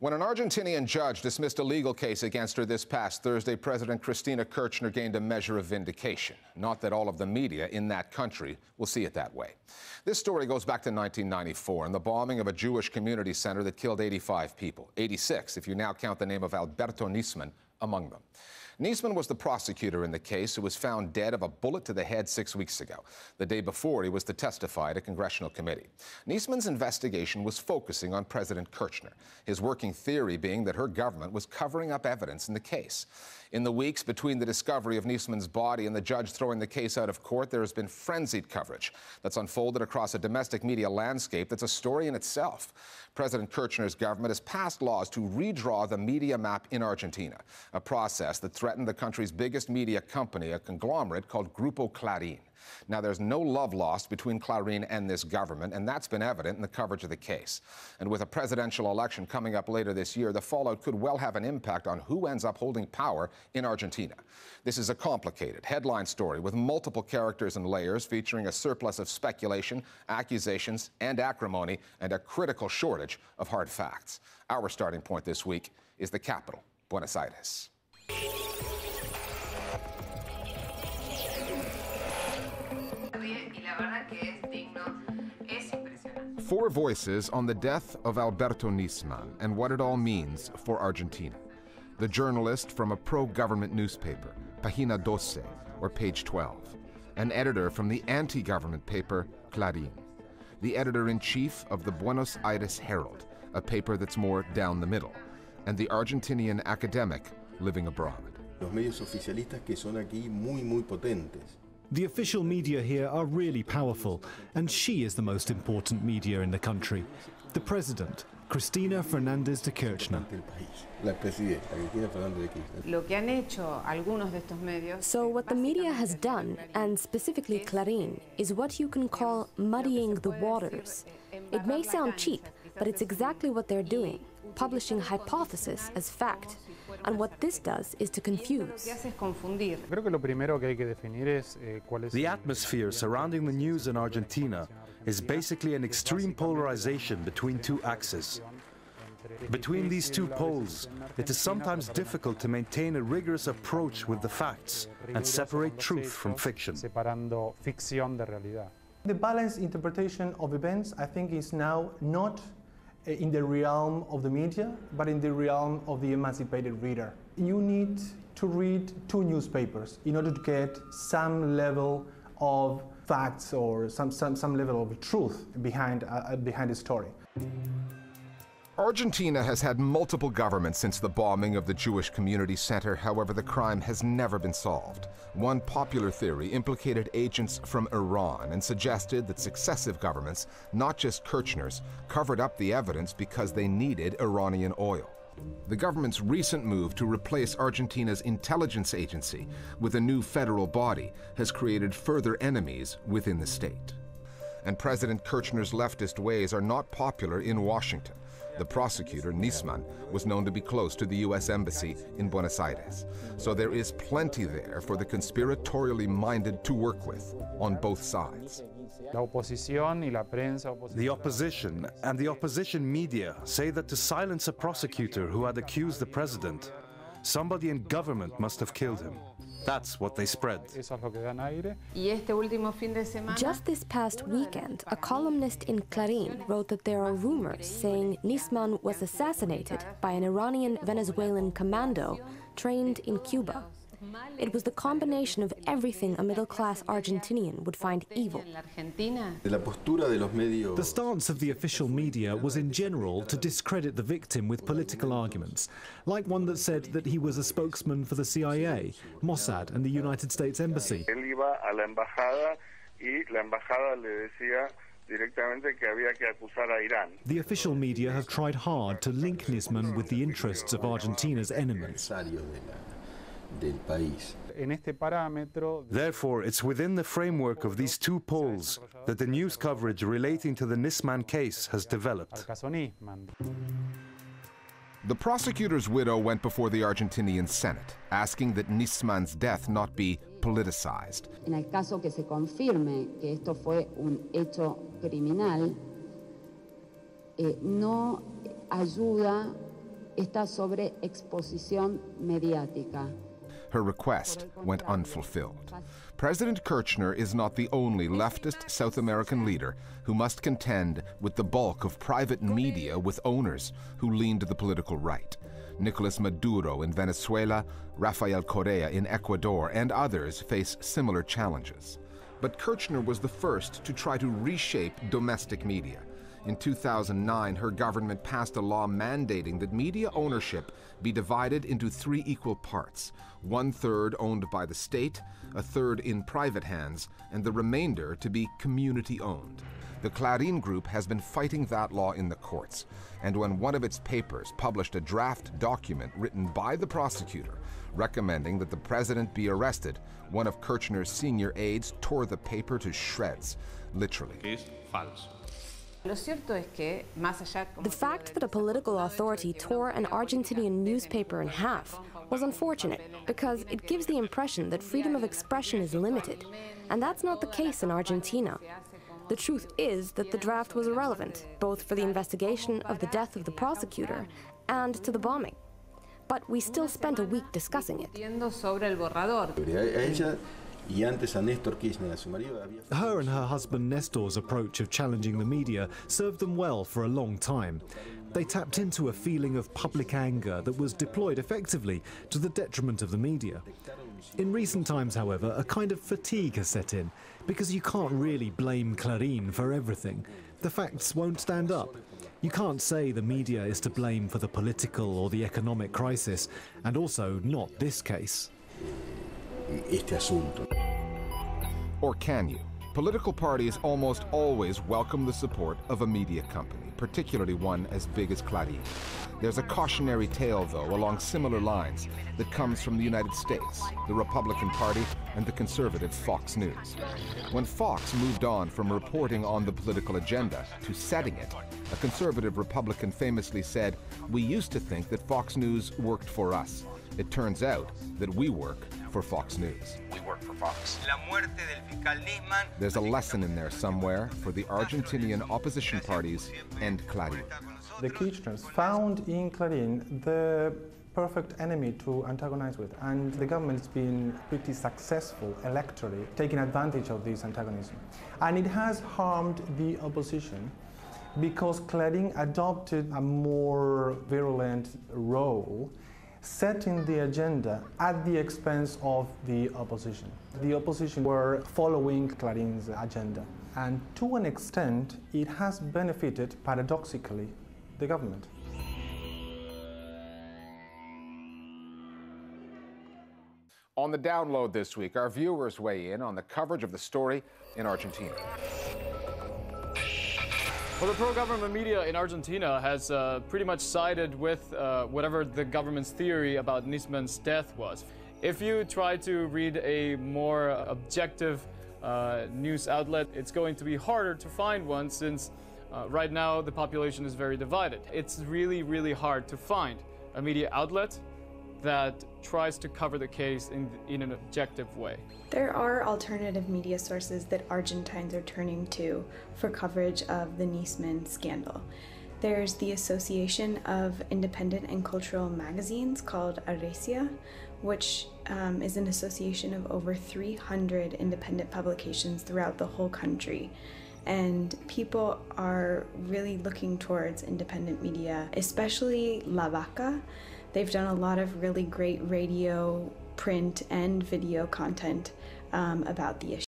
When an Argentinian judge dismissed a legal case against her this past Thursday, President Cristina Kirchner gained a measure of vindication. Not that all of the media in that country will see it that way. This story goes back to 1994 and the bombing of a Jewish community center that killed 85 people, 86 if you now count the name of Alberto Nisman among them. Nisman was the prosecutor in the case who was found dead of a bullet to the head 6 weeks ago. The day before, he was to testify at a congressional committee. Nisman's investigation was focusing on President Kirchner, his working theory being that her government was covering up evidence in the case. In the weeks between the discovery of Nisman's body and the judge throwing the case out of court, there has been frenzied coverage that's unfolded across a domestic media landscape that's a story in itself. President Kirchner's government has passed laws to redraw the media map in Argentina, a process that threatened the country's biggest media company, a conglomerate called Grupo Clarín. Now, there's no love lost between Clarín and this government, and that's been evident in the coverage of the case. And with a presidential election coming up later this year, the fallout could well have an impact on who ends up holding power in Argentina. This is a complicated headline story with multiple characters and layers, featuring a surplus of speculation, accusations, and acrimony, and a critical shortage of hard facts. Our starting point this week is the capital, Buenos Aires. Four voices on the death of Alberto Nisman and what it all means for Argentina. The journalist from a pro-government newspaper, Página 12, or Page 12. An editor from the anti-government paper, Clarín. The editor-in-chief of the Buenos Aires Herald, a paper that's more down the middle. And the Argentinian academic living abroad. Los medios oficialistas que son aquí muy potentes. The official media here are really powerful, and she is the most important media in the country. The president, Cristina Fernández de Kirchner. So what the media has done, and specifically Clarín, is what you can call muddying the waters. It may sound cheap, but it's exactly what they're doing, publishing hypothesis as fact. And what this does is to confuse. The atmosphere surrounding the news in Argentina is basically an extreme polarization between two axes. Between these two poles, it is sometimes difficult to maintain a rigorous approach with the facts and separate truth from fiction. The balanced interpretation of events, I think, is now not in the realm of the media, but in the realm of the emancipated reader. You need to read two newspapers in order to get some level of facts or some level of truth behind the story. Argentina has had multiple governments since the bombing of the Jewish community center. However, the crime has never been solved. One popular theory implicated agents from Iran and suggested that successive governments, not just Kirchner's, covered up the evidence because they needed Iranian oil. The government's recent move to replace Argentina's intelligence agency with a new federal body has created further enemies within the state. And President Kirchner's leftist ways are not popular in Washington. The prosecutor, Nisman, was known to be close to the U.S. Embassy in Buenos Aires. So there is plenty there for the conspiratorially minded to work with on both sides. The opposition and the opposition media say that to silence a prosecutor who had accused the president, somebody in government must have killed him. That's what they spread. Just this past weekend, a columnist in Clarín wrote that there are rumors saying Nisman was assassinated by an Iranian-Venezuelan commando trained in Cuba. It was the combination of everything a middle-class Argentinian would find evil. The stance of the official media was in general to discredit the victim with political arguments, like one that said that he was a spokesman for the CIA, Mossad, and the United States Embassy. The official media have tried hard to link Nisman with the interests of Argentina's enemies. Therefore, it's within the framework of these two poles that the news coverage relating to the Nisman case has developed. The prosecutor's widow went before the Argentinian Senate, asking that Nisman's death not be politicized. En el caso que se confirme que esto fue un hecho criminal, no ayuda esta sobreexposición mediática. Her request went unfulfilled. President Kirchner is not the only leftist South American leader who must contend with the bulk of private media with owners who lean to the political right. Nicolas Maduro in Venezuela, Rafael Correa in Ecuador, and others face similar challenges. But Kirchner was the first to try to reshape domestic media. In 2009, her government passed a law mandating that media ownership be divided into 3 equal parts: 1/3 owned by the state, 1/3 in private hands, and the remainder to be community-owned. The Clarín Group has been fighting that law in the courts, and when one of its papers published a draft document written by the prosecutor recommending that the president be arrested, one of Kirchner's senior aides tore the paper to shreds, literally. The fact that a political authority tore an Argentinian newspaper in half was unfortunate because it gives the impression that freedom of expression is limited, and that's not the case in Argentina. The truth is that the draft was irrelevant, both for the investigation of the death of the prosecutor and to the bombing. But we still spent a week discussing it. Her and her husband Nestor's approach of challenging the media served them well for a long time. They tapped into a feeling of public anger that was deployed effectively to the detriment of the media. In recent times, however, a kind of fatigue has set in, because you can't really blame Clarín for everything. The facts won't stand up. You can't say the media is to blame for the political or the economic crisis, and also not this case. Or can you? Political parties almost always welcome the support of a media company, particularly one as big as Clarín. There's a cautionary tale, though, along similar lines that comes from the United States, the Republican Party, and the conservative Fox News. When Fox moved on from reporting on the political agenda to setting it, a conservative Republican famously said, "We used to think that Fox News worked for us. It turns out that we work for Fox News." We work for Fox. There's a lesson in there somewhere for the Argentinian opposition parties and Clarín. The Kirchners found in Clarín the perfect enemy to antagonize with, and the government's been pretty successful electorally taking advantage of this antagonism. And it has harmed the opposition because Clarín adopted a more virulent role, setting the agenda at the expense of the opposition. The opposition were following Clarin's agenda, and to an extent it has benefited, paradoxically, the government. On the download this week, our viewers weigh in on the coverage of the story in Argentina. Well, the pro-government media in Argentina has pretty much sided with whatever the government's theory about Nisman's death was. If you try to read a more objective news outlet, it's going to be harder to find one since right now the population is very divided. It's really, really hard to find a media outlet that tries to cover the case in an objective way. There are alternative media sources that Argentines are turning to for coverage of the Nisman scandal. There's the Association of Independent and Cultural Magazines called Argesia, which is an association of over 300 independent publications throughout the whole country. And people are really looking towards independent media, especially La Vaca. They've done a lot of really great radio, print, and video content about the issue.